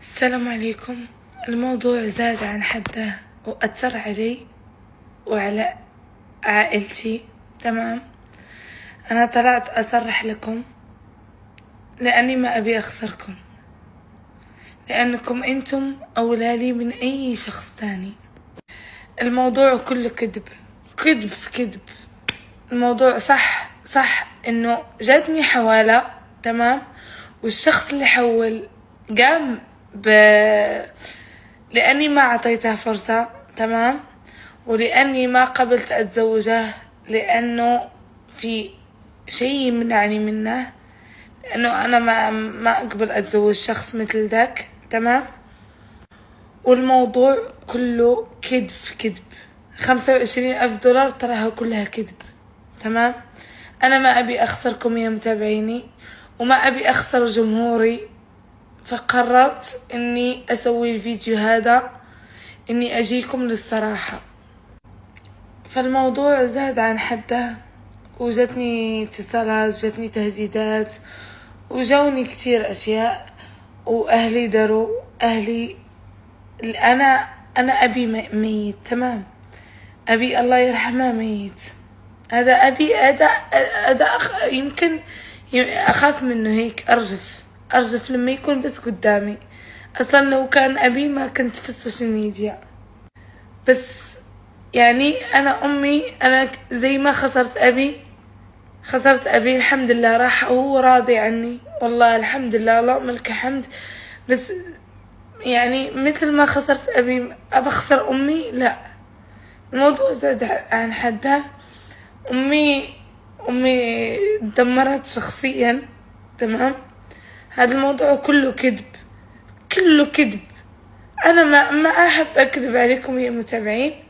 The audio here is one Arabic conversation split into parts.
السلام عليكم. الموضوع زاد عن حده وأثر علي وعلى عائلتي. تمام، أنا طلعت أصرح لكم لأني ما أبي أخسركم، لأنكم أنتم أولى لي من أي شخص تاني. الموضوع كله كذب كذب في كذب. الموضوع صح إنه جاتني حوالة، تمام، والشخص اللي حول قام لأني ما أعطيته فرصة، تمام، ولأني ما قبلت أتزوجه لأنه في شيء يمنعني منه، لأنه أنا ما أقبل أتزوج شخص مثل ذاك، تمام. والموضوع كله كذب في كذب. 25,000 دولار تراها كلها كذب، تمام. أنا ما أبي أخسركم يا متابعيني، وما أبي أخسر جمهوري، فقررت إني أسوي الفيديو هذا، إني أجيكم للصراحة. فالموضوع زاد عن حده، وجتني اتصالات، جتني تهديدات، وجوني كتير أشياء، وأهلي دروا. أهلي أنا أبي ميت، تمام، أبي الله يرحمه ميت. هذا أبي، هذا يمكن أخاف منه هيك، أرجف لما يكون بس قدامي. أصلا لو كان أبي ما كنت في السوشيال ميديا. بس يعني أنا أمي، أنا زي ما خسرت أبي الحمد لله، راح هو راضي عني، والله الحمد لله، اللهم لك الحمد. بس يعني مثل ما خسرت أبي أبى أخسر أمي؟ لا، الموضوع زاد عن حده. أمي دمرت شخصيا، تمام. هذا الموضوع كله كذب كله كذب. أنا ما أحب أكذب عليكم يا متابعين.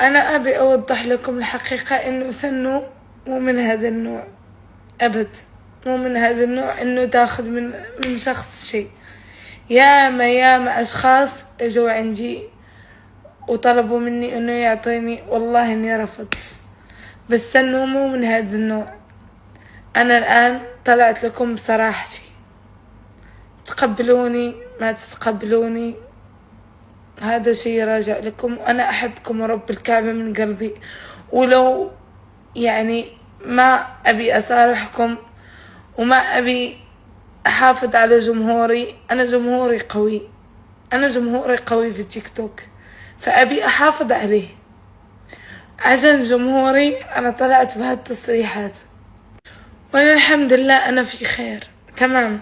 أنا أبي أوضح لكم الحقيقة، إنه سنو مو من هذا النوع أبد، مو من هذا النوع إنه تاخذ من شخص شيء. ياما أشخاص اجوا عندي وطلبوا مني إنه يعطيني، والله إني رفضت. بس سنو مو من هذا النوع. أنا الآن طلعت لكم بصراحتي، تقبلوني ما تتقبلوني هذا شيء راجع لكم. وأنا أحبكم ورب الكعبة من قلبي، ولو يعني ما أبي أصارحكم وما أبي أحافظ على جمهوري. أنا جمهوري قوي في التيك توك، فأبي أحافظ عليه. عشان جمهوري أنا طلعت بهالتصريحات، وأنا الحمد لله أنا في خير، تمام.